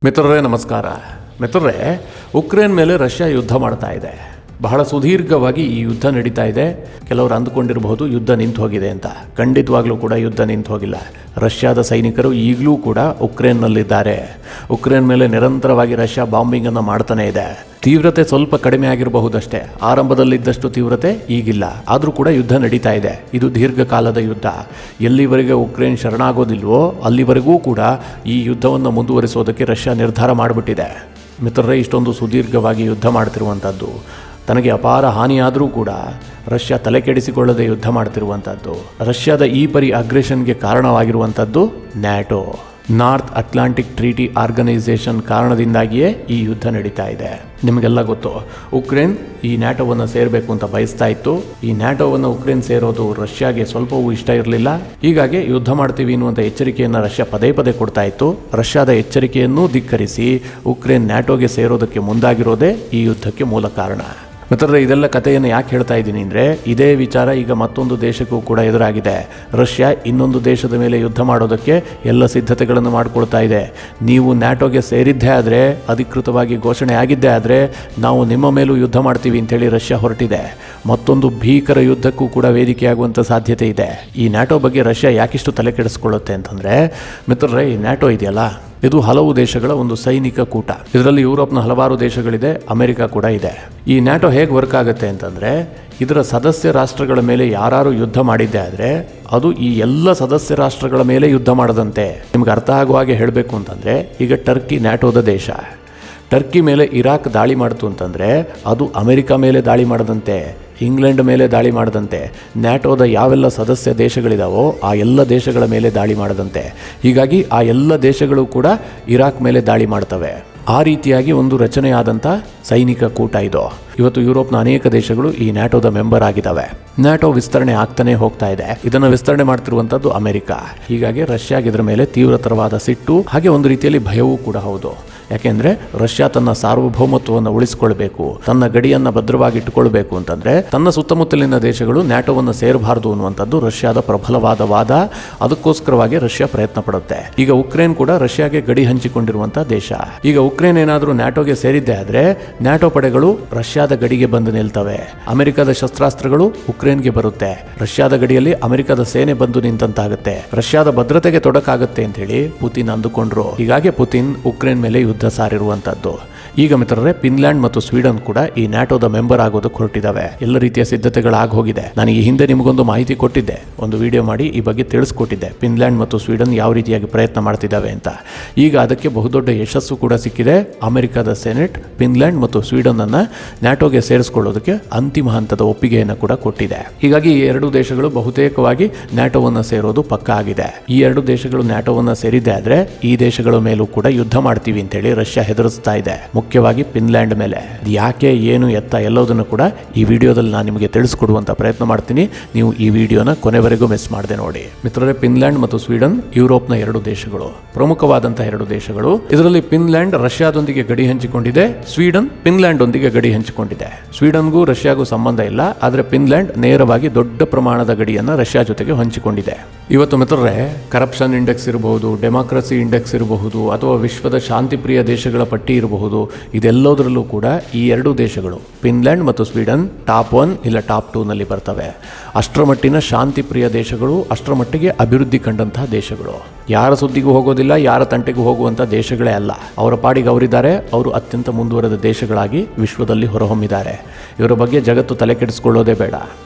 ಮಿತ್ರರೇ ನಮಸ್ಕಾರ. ಮಿತ್ರರೇ, ಉಕ್ರೇನ್ ಮೇಲೆ ರಷ್ಯಾ ಯುದ್ಧ ಮಾಡ್ತಾ ಇದೆ. ಬಹಳ ಸುದೀರ್ಘವಾಗಿ ಈ ಯುದ್ಧ ನಡೀತಾ ಇದೆ. ಕೆಲವರು ಅಂದುಕೊಂಡಿರಬಹುದು ಯುದ್ಧ ನಿಂತು ಹೋಗಿದೆ ಅಂತ. ಖಂಡಿತವಾಗ್ಲೂ ಕೂಡ ಯುದ್ಧ ನಿಂತು ಹೋಗಿಲ್ಲ. ರಷ್ಯಾದ ಸೈನಿಕರು ಈಗಲೂ ಕೂಡ ಉಕ್ರೇನ್ನಲ್ಲಿದ್ದಾರೆ. ಉಕ್ರೇನ್ ಮೇಲೆ ನಿರಂತರವಾಗಿ ರಷ್ಯಾ ಬಾಂಬಿಂಗನ್ನು ಮಾಡ್ತಾನೆ ಇದೆ. ತೀವ್ರತೆ ಸ್ವಲ್ಪ ಕಡಿಮೆ ಆಗಿರಬಹುದಷ್ಟೇ, ಆರಂಭದಲ್ಲಿದ್ದಷ್ಟು ತೀವ್ರತೆ ಈಗಿಲ್ಲ. ಆದರೂ ಕೂಡ ಯುದ್ಧ ನಡೀತಾ ಇದೆ. ಇದು ದೀರ್ಘಕಾಲದ ಯುದ್ಧ. ಎಲ್ಲಿವರೆಗೆ ಉಕ್ರೇನ್ ಶರಣಾಗೋದಿಲ್ವೋ ಅಲ್ಲಿವರೆಗೂ ಕೂಡ ಈ ಯುದ್ಧವನ್ನು ಮುಂದುವರಿಸೋದಕ್ಕೆ ರಷ್ಯಾ ನಿರ್ಧಾರ ಮಾಡಿಬಿಟ್ಟಿದೆ. ಮಿತ್ರರೇ, ಇಷ್ಟೊಂದು ಸುದೀರ್ಘವಾಗಿ ಯುದ್ಧ ಮಾಡ್ತಿರುವಂಥದ್ದು, ತನಗೆ ಅಪಾರ ಹಾನಿಯಾದರೂ ಕೂಡ ರಷ್ಯಾ ತಲೆ ಕೆಡಿಸಿಕೊಳ್ಳದೆ ಯುದ್ಧ ಮಾಡ್ತಿರುವಂಥದ್ದು, ರಷ್ಯಾದ ಈ ಪರಿ ಅಗ್ರೆಷನ್ಗೆ ಕಾರಣವಾಗಿರುವಂಥದ್ದು NATO, North Atlantic Treaty Organisation ಕಾರಣದಿಂದಾಗಿಯೇ ಈ ಯುದ್ಧ ನಡೀತಾ ಇದೆ. ನಿಮಗೆಲ್ಲ ಗೊತ್ತು, ಉಕ್ರೇನ್ ಈ ನ್ಯಾಟೋವನ್ನು ಸೇರಬೇಕು ಅಂತ ಬಯಸ್ತಾ ಇತ್ತು. ಈ ನ್ಯಾಟೋವನ್ನು ಉಕ್ರೇನ್ ಸೇರೋದು ರಷ್ಯಾಗೆ ಸ್ವಲ್ಪವೂ ಇಷ್ಟ ಇರಲಿಲ್ಲ. ಹೀಗಾಗಿ ಯುದ್ಧ ಮಾಡ್ತೀವಿ ಅನ್ನುವಂಥ ಎಚ್ಚರಿಕೆಯನ್ನು ರಷ್ಯಾ ಪದೇ ಪದೇ ಕೊಡ್ತಾ ಇತ್ತು. ರಷ್ಯಾದ ಎಚ್ಚರಿಕೆಯನ್ನೂ ಧಿಕ್ಕರಿಸಿ ಉಕ್ರೇನ್ ನ್ಯಾಟೋಗೆ ಸೇರೋದಕ್ಕೆ ಮುಂದಾಗಿರೋದೇ ಈ ಯುದ್ಧಕ್ಕೆ ಮೂಲ ಕಾರಣ. ಮಿತ್ರರೇ, ಇದೆಲ್ಲ ಕಥೆಯನ್ನು ಯಾಕೆ ಹೇಳ್ತಾ ಇದ್ದೀನಿ ಅಂದರೆ, ಇದೇ ವಿಚಾರ ಈಗ ಮತ್ತೊಂದು ದೇಶಕ್ಕೂ ಕೂಡ ಎದುರಾಗಿದೆ. ರಷ್ಯಾ ಇನ್ನೊಂದು ದೇಶದ ಮೇಲೆ ಯುದ್ಧ ಮಾಡೋದಕ್ಕೆ ಎಲ್ಲ ಸಿದ್ಧತೆಗಳನ್ನು ಮಾಡಿಕೊಳ್ತಾ ಇದೆ. ನೀವು ನ್ಯಾಟೋಗೆ ಸೇರಿದ್ದೇ ಆದರೆ, ಅಧಿಕೃತವಾಗಿ ಘೋಷಣೆ ಆಗಿದ್ದೇ ಆದರೆ, ನಾವು ನಿಮ್ಮ ಮೇಲೂ ಯುದ್ಧ ಮಾಡ್ತೀವಿ ಅಂತೇಳಿ ರಷ್ಯಾ ಹೊರಟಿದೆ. ಮತ್ತೊಂದು ಭೀಕರ ಯುದ್ಧಕ್ಕೂ ಕೂಡ ವೇದಿಕೆಯಾಗುವಂಥ ಸಾಧ್ಯತೆ ಇದೆ. ಈ ನ್ಯಾಟೋ ಬಗ್ಗೆ ರಷ್ಯಾ ಯಾಕಿಷ್ಟು ತಲೆ ಕೆಡಿಸ್ಕೊಳ್ಳುತ್ತೆ ಅಂತಂದರೆ, ಮಿತ್ರರೇ, ಈ ನ್ಯಾಟೋ ಇದೆಯಲ್ಲ, ಇದು ಹಲವು ದೇಶಗಳ ಒಂದು ಸೈನಿಕ ಕೂಟ. ಇದರಲ್ಲಿ ಯುರೋಪ್ನ ಹಲವಾರು ದೇಶಗಳಿದೆ, ಅಮೆರಿಕ ಕೂಡ ಇದೆ. ಈ ನ್ಯಾಟೋ ಹೇಗೆ ವರ್ಕ್ ಆಗುತ್ತೆ ಅಂತಂದರೆ, ಇದರ ಸದಸ್ಯ ರಾಷ್ಟ್ರಗಳ ಮೇಲೆ ಯಾರು ಯುದ್ಧ ಮಾಡಿದ್ದೆ ಆದರೆ ಅದು ಈ ಎಲ್ಲ ಸದಸ್ಯ ರಾಷ್ಟ್ರಗಳ ಮೇಲೆ ಯುದ್ಧ ಮಾಡದಂತೆ. ನಿಮ್ಗೆ ಅರ್ಥ ಆಗುವ ಹಾಗೆ ಹೇಳಬೇಕು ಅಂತಂದರೆ, ಈಗ ಟರ್ಕಿ ನ್ಯಾಟೋದ ದೇಶ. ಟರ್ಕಿ ಮೇಲೆ ಇರಾಕ್ ದಾಳಿ ಮಾಡ್ತು ಅಂತಂದರೆ ಅದು ಅಮೆರಿಕ ಮೇಲೆ ದಾಳಿ ಮಾಡದಂತೆ, ಇಂಗ್ಲೆಂಡ್ ಮೇಲೆ ದಾಳಿ ಮಾಡದಂತೆ, ನ್ಯಾಟೋದ ಯಾವೆಲ್ಲ ಸದಸ್ಯ ದೇಶಗಳಿದಾವೋ ಆ ಎಲ್ಲ ದೇಶಗಳ ಮೇಲೆ ದಾಳಿ ಮಾಡದಂತೆ. ಹೀಗಾಗಿ ಆ ಎಲ್ಲ ದೇಶಗಳು ಕೂಡ ಇರಾಕ್ ಮೇಲೆ ದಾಳಿ ಮಾಡ್ತವೆ. ಆ ರೀತಿಯಾಗಿ ಒಂದು ರಚನೆಯಾದಂಥ ಸೈನಿಕ ಕೂಟ ಇದು. ಇವತ್ತು ಯುರೋಪ್ನ ಅನೇಕ ದೇಶಗಳು ಈ ನ್ಯಾಟೋದ ಮೆಂಬರ್ ಆಗಿದ್ದಾವೆ. ನ್ಯಾಟೋ ವಿಸ್ತರಣೆ ಆಗ್ತಾನೆ ಹೋಗ್ತಾ ಇದೆ. ಇದನ್ನು ವಿಸ್ತರಣೆ ಮಾಡ್ತಿರುವಂಥದ್ದು ಅಮೆರಿಕ. ಹೀಗಾಗಿ ರಷ್ಯಾಗೆ ಇದರ ಮೇಲೆ ತೀವ್ರತರವಾದ ಸಿಟ್ಟು, ಹಾಗೆ ಒಂದು ರೀತಿಯಲ್ಲಿ ಭಯವೂ ಕೂಡ ಹೌದು. ಯಾಕೆಂದರೆ ರಷ್ಯಾ ತನ್ನ ಸಾರ್ವಭೌಮತ್ವವನ್ನು ಉಳಿಸಿಕೊಳ್ಬೇಕು, ತನ್ನ ಗಡಿಯನ್ನು ಭದ್ರವಾಗಿ ಇಟ್ಟುಕೊಳ್ಬೇಕು ಅಂತಂದರೆ ತನ್ನ ಸುತ್ತಮುತ್ತಲಿನ ದೇಶಗಳು ನ್ಯಾಟೋವನ್ನು ಸೇರಬಾರದು ಅನ್ನುವಂಥದ್ದು ರಷ್ಯಾದ ಪ್ರಬಲವಾದ ವಾದ. ಅದಕ್ಕೋಸ್ಕರವಾಗಿ ರಷ್ಯಾ ಪ್ರಯತ್ನ ಪಡುತ್ತೆ. ಈಗ ಉಕ್ರೇನ್ ಕೂಡ ರಷ್ಯಾಗೆ ಗಡಿ ಹಂಚಿಕೊಂಡಿರುವಂಥ ದೇಶ. ಈಗ ಉಕ್ರೇನ್ ಏನಾದರೂ ನ್ಯಾಟೋಗೆ ಸೇರಿದ್ದೇ ಆದರೆ ನ್ಯಾಟೋ ಪಡೆಗಳು ರಷ್ಯಾದ ಗಡಿಗೆ ಬಂದು ನಿಲ್ತವೆ. ಅಮೆರಿಕದ ಶಸ್ತ್ರಾಸ್ತ್ರಗಳು ಉಕ್ರೇನ್ಗೆ ಬರುತ್ತೆ. ರಷ್ಯಾದ ಗಡಿಯಲ್ಲಿ ಅಮೆರಿಕದ ಸೇನೆ ಬಂದು ನಿಂತಂತಾಗುತ್ತೆ. ರಷ್ಯಾದ ಭದ್ರತೆಗೆ ತೊಡಕಾಗುತ್ತೆ ಅಂತ ಹೇಳಿ ಪುತಿನ್ ಅಂದುಕೊಂಡ್ರು. ಹೀಗಾಗಿ ಪುತಿನ್ ಉಕ್ರೇನ್ ಮೇಲೆ ಯುದ್ಧ ಸಾರಿರುವಂಥದ್ದು. ಈಗ ಮಿತ್ರರೇ, ಫಿನ್ಲ್ಯಾಂಡ್ ಮತ್ತು ಸ್ವೀಡನ್ ಕೂಡ ಈ ನ್ಯಾಟೋದ ಮೆಂಬರ್ ಆಗೋದಕ್ಕೆ ಹೊರಟಿದ್ದಾವೆ. ಎಲ್ಲ ರೀತಿಯ ಸಿದ್ಧತೆಗಳಾಗಿ ಹೋಗಿದೆ. ನಾನು ಈ ಹಿಂದೆ ನಿಮಗೊಂದು ಮಾಹಿತಿ ಕೊಟ್ಟಿದ್ದೆ, ಒಂದು ವಿಡಿಯೋ ಮಾಡಿ ಈ ಬಗ್ಗೆ ತಿಳಿಸ್ಕೊಟ್ಟಿದ್ದೆ, ಫಿನ್ಲ್ಯಾಂಡ್ ಮತ್ತು ಸ್ವೀಡನ್ ಯಾವ ರೀತಿಯಾಗಿ ಪ್ರಯತ್ನ ಮಾಡ್ತಿದ್ದಾವೆ ಅಂತ. ಈಗ ಅದಕ್ಕೆ ಬಹುದೊಡ್ಡ ಯಶಸ್ಸು ಕೂಡ ಸಿಕ್ಕಿದೆ. ಅಮೆರಿಕದ ಸೆನೆಟ್ ಫಿನ್ಲ್ಯಾಂಡ್ ಮತ್ತು ಸ್ವೀಡನ್ ಅನ್ನ ನ್ಯಾಟೋಗೆ ಸೇರಿಸಿಕೊಳ್ಳೋದಕ್ಕೆ ಅಂತಿಮ ಹಂತದ ಒಪ್ಪಿಗೆಯನ್ನು ಕೂಡ ಕೊಟ್ಟಿದೆ. ಹೀಗಾಗಿ ಈ ಎರಡು ದೇಶಗಳು ಬಹುತೇಕವಾಗಿ ನ್ಯಾಟೋವನ್ನು ಸೇರೋದು ಪಕ್ಕಾ ಆಗಿದೆ. ಈ ಎರಡು ದೇಶಗಳು ನ್ಯಾಟೋವನ್ನು ಸೇರಿದ್ದೇ ಆದರೆ ಈ ದೇಶಗಳ ಮೇಲೂ ಕೂಡ ಯುದ್ಧ ಮಾಡ್ತೀವಿ ಅಂತೇಳಿ ರಷ್ಯಾ ಹೆದರಿಸ್ತಾ ಇದೆ, ಮುಖ್ಯವಾಗಿ ಫಿನ್ಲ್ಯಾಂಡ್ ಮೇಲೆ. ಯಾಕೆ, ಏನು, ಎತ್ತ ಎಲ್ಲದನ್ನು ಕೂಡ ಈ ವಿಡಿಯೋದಲ್ಲಿ ನಾನು ನಿಮಗೆ ತಿಳಿಸ್ಕೊಡುವಂತ ಪ್ರಯತ್ನ ಮಾಡ್ತೀನಿ. ನೀವು ಈ ವಿಡಿಯೋನ ಕೊನೆವರೆಗೂ ಮಿಸ್ ಮಾಡದೆ ನೋಡಿ. ಮಿತ್ರರೇ, ಫಿನ್ಲ್ಯಾಂಡ್ ಮತ್ತು ಸ್ವೀಡನ್ ಯುರೋಪ್ನ ಎರಡು ದೇಶಗಳು, ಪ್ರಮುಖವಾದಂತಹ ಎರಡು ದೇಶಗಳು. ಇದರಲ್ಲಿ ಫಿನ್ಲ್ಯಾಂಡ್ ರಷ್ಯಾದೊಂದಿಗೆ ಗಡಿ ಹಂಚಿಕೊಂಡಿದೆ, ಸ್ವೀಡನ್ ಫಿನ್ಲ್ಯಾಂಡ್ ಒಂದಿಗೆ ಗಡಿ ಹಂಚಿಕೊಂಡಿದೆ. ಸ್ವೀಡನ್ಗೂ ರಷ್ಯಾಗೂ ಸಂಬಂಧ ಇಲ್ಲ, ಆದರೆ ಫಿನ್ಲ್ಯಾಂಡ್ ನೇರವಾಗಿ ದೊಡ್ಡ ಪ್ರಮಾಣದ ಗಡಿಯನ್ನು ರಷ್ಯಾ ಜೊತೆಗೆ ಹಂಚಿಕೊಂಡಿದೆ. ಇವತ್ತು ಮಿತ್ರರೇ, ಕರಪ್ಷನ್ ಇಂಡೆಕ್ಸ್ ಇರಬಹುದು, ಡೆಮಾಕ್ರಸಿ ಇಂಡೆಕ್ಸ್ ಇರಬಹುದು, ಅಥವಾ ವಿಶ್ವದ ಶಾಂತಿಪ್ರಿಯ ದೇಶಗಳ ಪಟ್ಟಿ ಇರಬಹುದು, ಇದೆಲ್ಲದರಲ್ಲೂ ಕೂಡ ಈ ಎರಡು ದೇಶಗಳು ಫಿನ್ಲ್ಯಾಂಡ್ ಮತ್ತು ಸ್ವೀಡನ್ ಟಾಪ್ 1 ಇಲ್ಲ ಟಾಪ್ 2 ನಲ್ಲಿ ಬರ್ತವೆ. ಅಷ್ಟರ ಮಟ್ಟಿನ ಶಾಂತಿಪ್ರಿಯ ದೇಶಗಳು, ಅಷ್ಟರ ಮಟ್ಟಿಗೆ ಅಭಿವೃದ್ಧಿ ಕಂಡಂತಹ ದೇಶಗಳು. ಯಾರ ಸುದ್ದಿಗೂ ಹೋಗೋದಿಲ್ಲ, ಯಾರ ತಂಟೆಗೂ ಹೋಗುವಂಥ ದೇಶಗಳೇ ಅಲ್ಲ. ಅವರ ಪಾಡಿಗೆ ಅವರಿದ್ದಾರೆ. ಅವರು ಅತ್ಯಂತ ಮುಂದುವರೆದ ದೇಶಗಳಾಗಿ ವಿಶ್ವದಲ್ಲಿ ಹೊರಹೊಮ್ಮಿದ್ದಾರೆ. ಇವರ ಬಗ್ಗೆ ಜಗತ್ತು ತಲೆ ಕೆಡಿಸ್ಕೊಳ್ಳೋದೇ ಬೇಡ.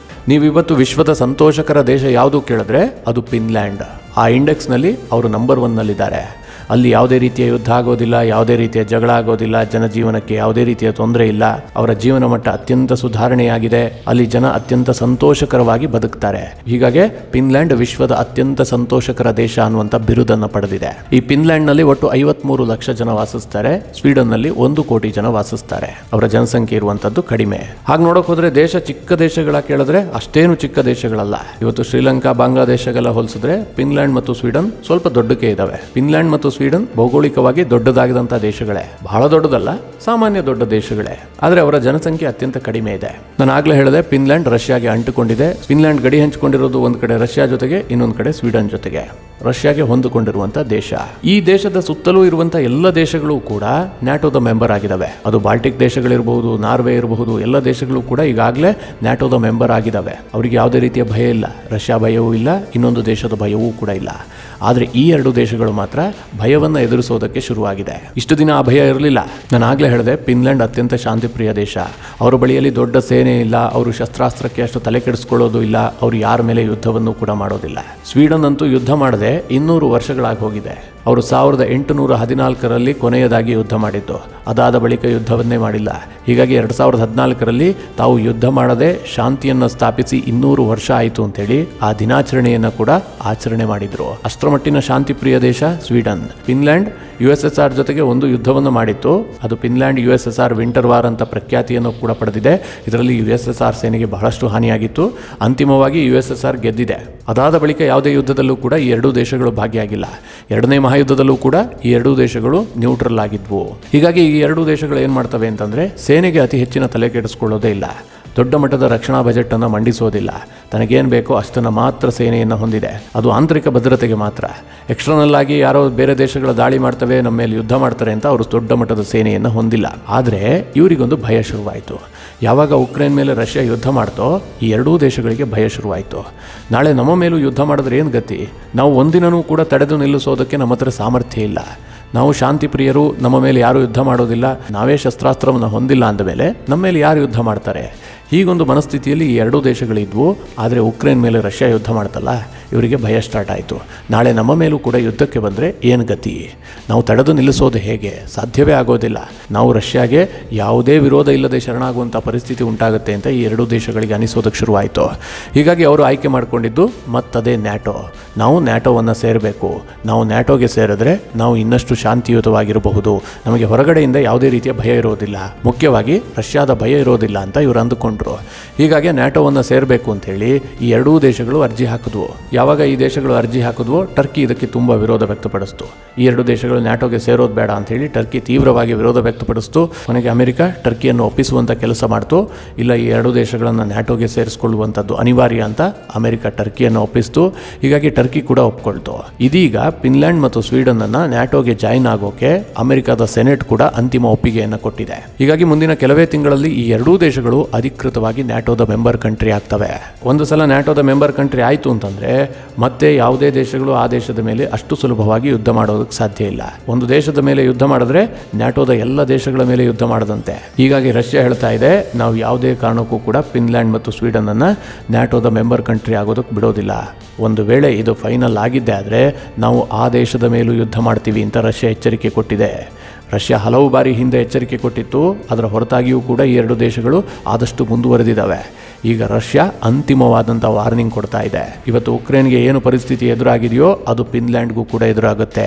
ನೀವಿವತ್ತು ವಿಶ್ವದ ಸಂತೋಷಕರ ದೇಶ ಯಾವುದು ಕೇಳಿದ್ರೆ ಅದು ಫಿನ್ಲ್ಯಾಂಡ್. ಆ ಇಂಡೆಕ್ಸ್ನಲ್ಲಿ ಅವರು ನಂಬರ್ 1 ನಲ್ಲಿದ್ದಾರೆ. ಅಲ್ಲಿ ಯಾವುದೇ ರೀತಿಯ ಯುದ್ಧ ಆಗೋದಿಲ್ಲ, ಯಾವುದೇ ರೀತಿಯ ಜಗಳ ಆಗೋದಿಲ್ಲ, ಜನಜೀವನಕ್ಕೆ ಯಾವುದೇ ರೀತಿಯ ತೊಂದರೆ ಇಲ್ಲ. ಅವರ ಜೀವನ ಮಟ್ಟ ಅತ್ಯಂತ ಸುಧಾರಣೆಯಾಗಿದೆ. ಅಲ್ಲಿ ಜನ ಅತ್ಯಂತ ಸಂತೋಷಕರವಾಗಿ ಬದುಕ್ತಾರೆ. ಹೀಗಾಗಿ ಫಿನ್ಲ್ಯಾಂಡ್ ವಿಶ್ವದ ಅತ್ಯಂತ ಸಂತೋಷಕರ ದೇಶ ಅನ್ನುವಂಥ ಬಿರುದನ್ನು ಪಡೆದಿದೆ. ಈ ಫಿನ್ಲ್ಯಾಂಡ್ನಲ್ಲಿ ಒಟ್ಟು 53 ಲಕ್ಷ ಜನ ವಾಸಿಸ್ತಾರೆ. ಸ್ವೀಡನ್ನಲ್ಲಿ 1 ಕೋಟಿ ಜನ ವಾಸಿಸ್ತಾರೆ. ಅವರ ಜನಸಂಖ್ಯೆ ಇರುವಂಥದ್ದು ಕಡಿಮೆ. ಹಾಗೆ ನೋಡೋಕೆ ಹೋದ್ರೆ ದೇಶ ಚಿಕ್ಕ ದೇಶಗಳ ಕೇಳಿದ್ರೆ ಅಷ್ಟೇನು ಚಿಕ್ಕ ದೇಶಗಳಲ್ಲ. ಇವತ್ತು ಶ್ರೀಲಂಕಾ, ಬಾಂಗ್ಲಾದೇಶಗೆಲ್ಲ ಹೋಲಿಸಿದ್ರೆ ಫಿನ್ಲ್ಯಾಂಡ್ ಮತ್ತು ಸ್ವೀಡನ್ ಸ್ವಲ್ಪ ದೊಡ್ಡಕ್ಕೆ ಇದಾವೆ. ಫಿನ್ಲ್ಯಾಂಡ್ ಮತ್ತು ಸ್ವೀಡನ್ ಭೌಗೋಳಿಕವಾಗಿ ದೊಡ್ಡದಾಗಿದಂಥ ದೇಶಗಳೇ, ಬಹಳ ದೊಡ್ಡದಲ್ಲ, ಸಾಮಾನ್ಯ ದೊಡ್ಡ ದೇಶಗಳೇ. ಆದರೆ ಅವರ ಜನಸಂಖ್ಯೆ ಅತ್ಯಂತ ಕಡಿಮೆ ಇದೆ. ನಾನು ಆಗ್ಲೇ ಹೇಳಿದೆ, ಫಿನ್ಲ್ಯಾಂಡ್ ರಷ್ಯಾಗೆ ಅಂಟಿಕೊಂಡಿದೆ. ಫಿನ್ಲ್ಯಾಂಡ್ ಗಡಿ ಹಂಚಿಕೊಂಡಿರೋದು ಒಂದು ಕಡೆ ರಷ್ಯಾ ಜೊತೆಗೆ, ಇನ್ನೊಂದು ಕಡೆ ಸ್ವೀಡನ್ ಜೊತೆಗೆ. ರಷ್ಯಾಗೆ ಹೊಂದಿಕೊಂಡಿರುವಂತ ದೇಶ. ಈ ದೇಶದ ಸುತ್ತಲೂ ಇರುವಂತಹ ಎಲ್ಲ ದೇಶಗಳು ಕೂಡ ನ್ಯಾಟೋದ ಮೆಂಬರ್ ಆಗಿದ್ದಾವೆ. ಅದು ಬಾಲ್ಟಿಕ್ ದೇಶಗಳಿರಬಹುದು, ನಾರ್ವೆ ಇರಬಹುದು, ಎಲ್ಲ ದೇಶಗಳು ಕೂಡ ಈಗಾಗಲೇ ನ್ಯಾಟೋದ ಮೆಂಬರ್ ಆಗಿದ್ದಾವೆ. ಅವರಿಗೆ ಯಾವುದೇ ರೀತಿಯ ಭಯ ಇಲ್ಲ. ರಷ್ಯಾ ಭಯವೂ ಇಲ್ಲ, ಇನ್ನೊಂದು ದೇಶದ ಭಯವೂ ಕೂಡ ಇಲ್ಲ. ಆದರೆ ಈ ಎರಡು ದೇಶಗಳು ಮಾತ್ರ ಭಯವನ್ನು ಎದುರಿಸೋದಕ್ಕೆ ಶುರುವಾಗಿದೆ. ಇಷ್ಟು ದಿನ ಆ ಭಯ ಇರಲಿಲ್ಲ. ನಾನು ಆಗ್ಲೇ ಹೇಳಿದೆ, ಫಿನ್ಲ್ಯಾಂಡ್ ಅತ್ಯಂತ ಶಾಂತಿಪ್ರಿಯ ದೇಶ. ಅವರ ಬಳಿಯಲ್ಲಿ ದೊಡ್ಡ ಸೇನೆ ಇಲ್ಲ, ಅವರು ಶಸ್ತ್ರಾಸ್ತ್ರಕ್ಕೆ ಅಷ್ಟು ತಲೆ ಕೆಡಿಸ್ಕೊಳ್ಳೋದು ಇಲ್ಲ, ಅವರು ಯಾರ ಮೇಲೆ ಯುದ್ಧವನ್ನು ಕೂಡ ಮಾಡೋದಿಲ್ಲ. ಸ್ವೀಡನ್ ಅಂತೂ ಯುದ್ಧ ಮಾಡದೆ 200 ವರ್ಷಗಳಾಗಿ ಹೋಗಿದೆ. ಅವರು 1814ರಲ್ಲಿ ಕೊನೆಯದಾಗಿ ಯುದ್ಧ ಮಾಡಿದ್ದು. ಅದಾದ ಬಳಿಕ ಯುದ್ಧವನ್ನೇ ಮಾಡಿಲ್ಲ. ಹೀಗಾಗಿ 2014ರಲ್ಲಿ ತಾವು ಯುದ್ಧ ಮಾಡದೆ ಶಾಂತಿಯನ್ನು ಸ್ಥಾಪಿಸಿ 200 ವರ್ಷ ಆಯಿತು ಅಂತೇಳಿ ಆ ದಿನಾಚರಣೆಯನ್ನು ಕೂಡ ಆಚರಣೆ ಮಾಡಿದ್ರು. ಅಷ್ಟರ ಮಟ್ಟಿನ ಶಾಂತಿ ಪ್ರಿಯ ದೇಶ ಸ್ವೀಡನ್. ಫಿನ್ಲ್ಯಾಂಡ್ USSR ಜೊತೆಗೆ ಒಂದು ಯುದ್ಧವನ್ನು ಮಾಡಿತ್ತು. ಅದು ಫಿನ್ಲ್ಯಾಂಡ್ USSR ವಿಂಟರ್ ವಾರ್ ಅಂತ ಪ್ರಖ್ಯಾತಿಯನ್ನು ಕೂಡ ಪಡೆದಿದೆ. ಇದರಲ್ಲಿ USSR ಸೇನೆಗೆ ಬಹಳಷ್ಟು ಹಾನಿಯಾಗಿತ್ತು. ಅಂತಿಮವಾಗಿ USSR ಗೆದ್ದಿದೆ. ಅದಾದ ಬಳಿಕ ಯಾವುದೇ ಯುದ್ಧದಲ್ಲೂ ಕೂಡ ಈ ಎರಡೂ ದೇಶಗಳು ಭಾಗಿಯಾಗಿಲ್ಲ. ಎರಡನೇ ಮಹಾಯುದ್ಧದಲ್ಲೂ ಕೂಡ ಈ ಎರಡೂ ದೇಶಗಳು ನ್ಯೂಟ್ರಲ್ ಆಗಿದ್ವು. ಹೀಗಾಗಿ ಈ ಎರಡೂ ದೇಶಗಳು ಏನು ಮಾಡ್ತವೆ ಅಂತಂದರೆ, ಸೇನೆಗೆ ಅತಿ ಹೆಚ್ಚಿನ ತಲೆ ಕೆಡಿಸ್ಕೊಳ್ಳೋದೇ ಇಲ್ಲ, ದೊಡ್ಡ ಮಟ್ಟದ ರಕ್ಷಣಾ ಬಜೆಟ್ ಅನ್ನು ಮಂಡಿಸೋದಿಲ್ಲ. ತನಗೇನು ಬೇಕೋ ಅಷ್ಟನ್ನು ಮಾತ್ರ ಸೇನೆಯನ್ನು ಹೊಂದಿದೆ. ಅದು ಆಂತರಿಕ ಭದ್ರತೆಗೆ ಮಾತ್ರ. ಎಕ್ಸ್ಟರ್ನಲ್ ಆಗಿ ಯಾರೋ ಬೇರೆ ದೇಶಗಳ ದಾಳಿ ಮಾಡ್ತವೆ, ನಮ್ಮ ಮೇಲೆ ಯುದ್ಧ ಮಾಡ್ತಾರೆ ಅಂತ ಅವರು ದೊಡ್ಡ ಮಟ್ಟದ ಸೇನೆಯನ್ನು ಹೊಂದಿಲ್ಲ. ಆದರೆ ಇವರಿಗೊಂದು ಭಯ ಶುರುವಾಯಿತು. ಯಾವಾಗ ಉಕ್ರೇನ್ ಮೇಲೆ ರಷ್ಯಾ ಯುದ್ಧ ಮಾಡ್ತೋ, ಈ ಎರಡೂ ದೇಶಗಳಿಗೆ ಭಯ ಶುರುವಾಯಿತು. ನಾಳೆ ನಮ್ಮ ಮೇಲೂ ಯುದ್ಧ ಮಾಡಿದ್ರೆ ಏನು ಗತಿ? ನಾವು ಒಂದಿನನೂ ಕೂಡ ತಡೆದು ನಿಲ್ಲಿಸೋದಕ್ಕೆ ನಮ್ಮ ಹತ್ರ ಸಾಮರ್ಥ್ಯ ಇಲ್ಲ. ನಾವು ಶಾಂತಿ ಪ್ರಿಯರು, ನಮ್ಮ ಮೇಲೆ ಯಾರು ಯುದ್ಧ ಮಾಡೋದಿಲ್ಲ, ನಾವೇ ಶಸ್ತ್ರಾಸ್ತ್ರವನ್ನು ಹೊಂದಿಲ್ಲ ಅಂದಮೇಲೆ ನಮ್ಮ ಮೇಲೆ ಯಾರು ಯುದ್ಧ ಮಾಡ್ತಾರೆ? ಹೀಗೊಂದು ಮನಸ್ಥಿತಿಯಲ್ಲಿ ಈ ಎರಡೂ ದೇಶಗಳಿದ್ವು. ಆದರೆ ಉಕ್ರೇನ್ ಮೇಲೆ ರಷ್ಯಾ ಯುದ್ಧ ಮಾಡ್ತಲ್ಲ, ಇವರಿಗೆ ಭಯ ಸ್ಟಾರ್ಟ್ ಆಯಿತು. ನಾಳೆ ನಮ್ಮ ಮೇಲೂ ಕೂಡ ಯುದ್ಧಕ್ಕೆ ಬಂದರೆ ಏನು ಗತಿ? ನಾವು ತಡೆದು ನಿಲ್ಲಿಸೋದು ಹೇಗೆ? ಸಾಧ್ಯವೇ ಆಗೋದಿಲ್ಲ. ನಾವು ರಷ್ಯಾಗೆ ಯಾವುದೇ ವಿರೋಧ ಇಲ್ಲದೆ ಶರಣಾಗುವಂಥ ಪರಿಸ್ಥಿತಿ ಉಂಟಾಗುತ್ತೆ ಅಂತ ಈ ಎರಡೂ ದೇಶಗಳಿಗೆ ಅನಿಸೋದಕ್ಕೆ ಶುರುವಾಯಿತು. ಹೀಗಾಗಿ ಅವರು ಆಯ್ಕೆ ಮಾಡಿಕೊಂಡಿದ್ದು ಮತ್ತದೇ ನ್ಯಾಟೋ. ನಾವು ನ್ಯಾಟೋವನ್ನು ಸೇರಬೇಕು. ನಾವು ನ್ಯಾಟೋಗೆ ಸೇರಿದ್ರೆ ನಾವು ಇನ್ನಷ್ಟು ಶಾಂತಿಯುತವಾಗಿರಬಹುದು. ನಮಗೆ ಹೊರಗಡೆಯಿಂದ ಯಾವುದೇ ರೀತಿಯ ಭಯ ಇರೋದಿಲ್ಲ, ಮುಖ್ಯವಾಗಿ ರಷ್ಯಾದ ಭಯ ಇರೋದಿಲ್ಲ ಅಂತ ಇವರು ಅಂದುಕೊಂಡ್ರು. ಹೀಗಾಗಿ ನ್ಯಾಟೋವನ್ನು ಸೇರಬೇಕು ಅಂತೇಳಿ ಈ ಎರಡೂ ದೇಶಗಳು ಅರ್ಜಿ ಹಾಕಿದ್ವು. ಯಾವಾಗ ಈ ದೇಶಗಳು ಅರ್ಜಿ ಹಾಕಿದ್ವೋ, ಟರ್ಕಿ ಇದಕ್ಕೆ ತುಂಬ ವಿರೋಧ ವ್ಯಕ್ತಪಡಿಸ್ತು. ಈ ಎರಡು ದೇಶಗಳು ನ್ಯಾಟೋಗೆ ಸೇರೋದು ಬೇಡ ಅಂತೇಳಿ ಟರ್ಕಿ ತೀವ್ರವಾಗಿ ವಿರೋಧ ವ್ಯಕ್ತಪಡಿಸ್ತು. ಕೊನೆಗೆ ಅಮೆರಿಕ ಟರ್ಕಿಯನ್ನು ಒಪ್ಪಿಸುವಂಥ ಕೆಲಸ ಮಾಡ್ತು. ಇಲ್ಲ, ಈ ಎರಡು ದೇಶಗಳನ್ನು ನ್ಯಾಟೋಗೆ ಸೇರಿಸಿಕೊಳ್ಳುವಂಥದ್ದು ಅನಿವಾರ್ಯ ಅಂತ ಅಮೆರಿಕ ಟರ್ಕಿಯನ್ನು ಒಪ್ಪಿಸ್ತು. ಹೀಗಾಗಿ ಟರ್ಕಿ ಕೂಡ ಒಪ್ಕೊಳ್ತು. ಇದೀಗ ಫಿನ್ಲ್ಯಾಂಡ್ ಮತ್ತು ಸ್ವೀಡನ್ ಅನ್ನ ನ್ಯಾಟೋಗೆ ಜಾಯಿನ್ ಆಗೋಕೆ ಅಮೆರಿಕದ ಸೆನೆಟ್ ಕೂಡ ಅಂತಿಮ ಒಪ್ಪಿಗೆಯನ್ನು ಕೊಟ್ಟಿದೆ. ಹೀಗಾಗಿ ಮುಂದಿನ ಕೆಲವೇ ತಿಂಗಳಲ್ಲಿ ಈ ಎರಡೂ ದೇಶಗಳು ಅಧಿಕೃತವಾಗಿ ನ್ಯಾಟೋದ ಮೆಂಬರ್ ಕಂಟ್ರಿ ಆಗ್ತವೆ. ಒಂದು ಸಲ ನ್ಯಾಟೋದ ಮೆಂಬರ್ ಕಂಟ್ರಿ ಆಯಿತು ಅಂತಂದ್ರೆ ಮತ್ತೆ ಯಾವುದೇ ದೇಶಗಳು ಆ ದೇಶದ ಮೇಲೆ ಅಷ್ಟು ಸುಲಭವಾಗಿ ಯುದ್ಧ ಮಾಡೋದಕ್ಕೆ ಸಾಧ್ಯ ಇಲ್ಲ. ಒಂದು ದೇಶದ ಮೇಲೆ ಯುದ್ಧ ಮಾಡಿದ್ರೆ ನ್ಯಾಟೋದ ಎಲ್ಲ ದೇಶಗಳ ಮೇಲೆ ಯುದ್ಧ ಮಾಡದಂತೆ. ಹೀಗಾಗಿ ರಷ್ಯಾ ಹೇಳ್ತಾ ಇದೆ, ನಾವು ಯಾವುದೇ ಕಾರಣಕ್ಕೂ ಕೂಡ ಫಿನ್ಲ್ಯಾಂಡ್ ಮತ್ತು ಸ್ವೀಡನ್ ಅನ್ನ ನ್ಯಾಟೋದ ಮೆಂಬರ್ ಕಂಟ್ರಿ ಆಗೋದಕ್ಕೆ ಬಿಡೋದಿಲ್ಲ. ಒಂದು ವೇಳೆ ಇದು ಫೈನಲ್ ಆಗಿದ್ದೆ ಆದರೆ ನಾವು ಆ ದೇಶದ ಮೇಲೂ ಯುದ್ಧ ಮಾಡ್ತೀವಿ ಅಂತ ರಷ್ಯಾ ಎಚ್ಚರಿಕೆ ಕೊಟ್ಟಿದೆ. ರಷ್ಯಾ ಹಲವು ಬಾರಿ ಹಿಂದೆ ಎಚ್ಚರಿಕೆ ಕೊಟ್ಟಿತ್ತು. ಅದರ ಹೊರತಾಗಿಯೂ ಕೂಡ ಈ ಎರಡು ದೇಶಗಳು ಆದಷ್ಟು ಮುಂದುವರೆದಿದ್ದಾವೆ. ಈಗ ರಷ್ಯಾ ಅಂತಿಮವಾದಂಥ ವಾರ್ನಿಂಗ್ ಕೊಡ್ತಾ ಇದೆ. ಇವತ್ತು ಉಕ್ರೇನ್ಗೆ ಏನು ಪರಿಸ್ಥಿತಿ ಎದುರಾಗಿದೆಯೋ ಅದು ಫಿನ್ಲ್ಯಾಂಡ್ಗೂ ಕೂಡ ಎದುರಾಗುತ್ತೆ.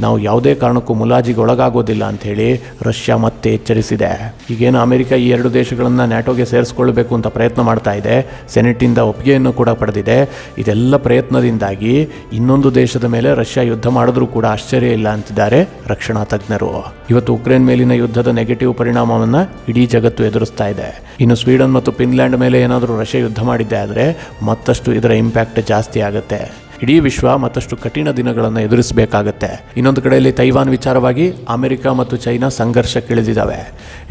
ನಾವು ಯಾವುದೇ ಕಾರಣಕ್ಕೂ ಮುಲಾಜಿಗೆ ಒಳಗಾಗೋದಿಲ್ಲ ಅಂಥೇಳಿ ರಷ್ಯಾ ಮತ್ತೆ ಎಚ್ಚರಿಸಿದೆ. ಈಗೇನು ಅಮೆರಿಕ ಈ ಎರಡು ದೇಶಗಳನ್ನು ನ್ಯಾಟೋಗೆ ಸೇರಿಸ್ಕೊಳ್ಬೇಕು ಅಂತ ಪ್ರಯತ್ನ ಮಾಡ್ತಾ ಇದೆ, ಸೆನೆಟ್ಟಿಂದ ಒಪ್ಪಿಗೆಯನ್ನು ಕೂಡ ಪಡೆದಿದೆ. ಇದೆಲ್ಲ ಪ್ರಯತ್ನದಿಂದಾಗಿ ಇನ್ನೊಂದು ದೇಶದ ಮೇಲೆ ರಷ್ಯಾ ಯುದ್ಧ ಮಾಡಿದ್ರೂ ಕೂಡ ಆಶ್ಚರ್ಯ ಇಲ್ಲ ಅಂತಿದ್ದಾರೆ ರಕ್ಷಣಾ ತಜ್ಞರು. ಇವತ್ತು ಉಕ್ರೇನ್ ಮೇಲಿನ ಯುದ್ಧದ ನೆಗೆಟಿವ್ ಪರಿಣಾಮವನ್ನು ಇಡೀ ಜಗತ್ತು ಎದುರಿಸ್ತಾ ಇದೆ. ಇನ್ನು ಸ್ವೀಡನ್ ಮತ್ತು ಫಿನ್ಲ್ಯಾಂಡ್ ಮೇಲೆ ಏನಾದರೂ ರಷ್ಯಾ ಯುದ್ಧ ಮಾಡಿದ್ದೆ ಆದರೆ ಮತ್ತಷ್ಟು ಇದರ ಇಂಪ್ಯಾಕ್ಟ್ ಜಾಸ್ತಿ ಆಗುತ್ತೆ. ಇಡೀ ವಿಶ್ವ ಮತ್ತಷ್ಟು ಕಠಿಣ ದಿನಗಳನ್ನು ಎದುರಿಸಬೇಕಾಗತ್ತೆ. ಇನ್ನೊಂದು ಕಡೆಯಲ್ಲಿ ತೈವಾನ್ ವಿಚಾರವಾಗಿ ಅಮೆರಿಕ ಮತ್ತು ಚೈನಾ ಸಂಘರ್ಷಕ್ಕಿಳಿದಿದ್ದಾವೆ.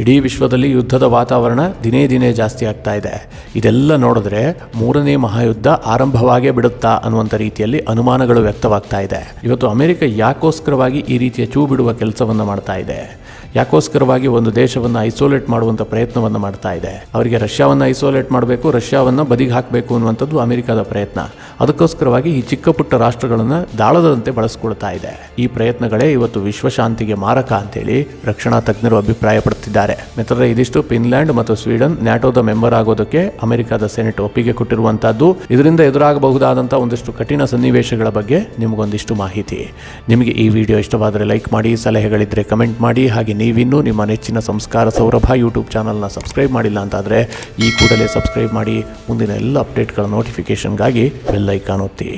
ಇಡೀ ವಿಶ್ವದಲ್ಲಿ ಯುದ್ಧದ ವಾತಾವರಣ ದಿನೇ ದಿನೇ ಜಾಸ್ತಿ ಆಗ್ತಾ ಇದೆ. ಇದೆಲ್ಲ ನೋಡಿದ್ರೆ 3ನೇ ಮಹಾಯುದ್ಧ ಆರಂಭವಾಗೇ ಬಿಡುತ್ತಾ ಅನ್ನುವಂಥ ರೀತಿಯಲ್ಲಿ ಅನುಮಾನಗಳು ವ್ಯಕ್ತವಾಗ್ತಾ ಇದೆ. ಇವತ್ತು ಅಮೆರಿಕ ಯಾಕೋಸ್ಕರವಾಗಿ ಈ ರೀತಿಯ ಚೂ ಬಿಡುವ ಕೆಲಸವನ್ನು ಮಾಡ್ತಾ ಇದೆ? ಯಾಕೋಸ್ಕರವಾಗಿ ಒಂದು ದೇಶವನ್ನು ಐಸೋಲೇಟ್ ಮಾಡುವಂಥ ಪ್ರಯತ್ನವನ್ನು ಮಾಡ್ತಾ ಇದೆ? ಅವರಿಗೆ ರಷ್ಯಾವನ್ನು ಐಸೋಲೇಟ್ ಮಾಡಬೇಕು, ರಷ್ಯಾವನ್ನು ಬದಿಗೆ ಹಾಕಬೇಕು ಅನ್ನುವಂಥದ್ದು ಅಮೆರಿಕದ ಪ್ರಯತ್ನ. ಅದಕ್ಕೋಸ್ಕರವಾಗಿ ಈ ಚಿಕ್ಕ ಪುಟ್ಟ ರಾಷ್ಟ್ರಗಳನ್ನು ದಾಳದಂತೆ ಬಳಸ್ಕೊಳ್ತಾ ಇದೆ. ಈ ಪ್ರಯತ್ನಗಳೇ ಇವತ್ತು ವಿಶ್ವಶಾಂತಿಗೆ ಮಾರಕ ಅಂತೇಳಿ ರಕ್ಷಣಾ ತಜ್ಞರು ಅಭಿಪ್ರಾಯಪಡುತ್ತಿದ್ದಾರೆ. ಮಿತ್ರರೇ, ಇದಿಷ್ಟು ಫಿನ್ಲ್ಯಾಂಡ್ ಮತ್ತು ಸ್ವೀಡನ್ ನ್ಯಾಟೋದ ಮೆಂಬರ್ ಆಗೋದಕ್ಕೆ ಅಮೆರಿಕದ ಸೆನೆಟ್ ಒಪ್ಪಿಗೆ ಕೊಟ್ಟಿರುವಂತಹದ್ದು. ಇದರಿಂದ ಎದುರಾಗಬಹುದಾದಂಥ ಒಂದಿಷ್ಟು ಕಠಿಣ ಸನ್ನಿವೇಶಗಳ ಬಗ್ಗೆ ನಿಮಗೊಂದಿಷ್ಟು ಮಾಹಿತಿ. ನಿಮಗೆ ಈ ವಿಡಿಯೋ ಇಷ್ಟವಾದರೆ ಲೈಕ್ ಮಾಡಿ, ಸಲಹೆಗಳಿದ್ದರೆ ಕಮೆಂಟ್ ಮಾಡಿ. ಹಾಗೆ ನೀವಿನ್ನೂ ನಿಮ್ಮ ನೆಚ್ಚಿನ ಸಂಸ್ಕಾರ ಸೌರಭ ಯೂಟ್ಯೂಬ್ ಚಾನಲ್ನ ಸಬ್ಸ್ಕ್ರೈಬ್ ಮಾಡಿಲ್ಲ ಅಂತಾದರೆ ಈ ಕೂಡಲೇ ಸಬ್ಸ್ಕ್ರೈಬ್ ಮಾಡಿ. ಮುಂದಿನ ಎಲ್ಲ ಅಪ್ಡೇಟ್ಗಳ ನೋಟಿಫಿಕೇಷನ್ಗಾಗಿ ಬೆಲ್ ಐಕಾನ್ ಒತ್ತಿ.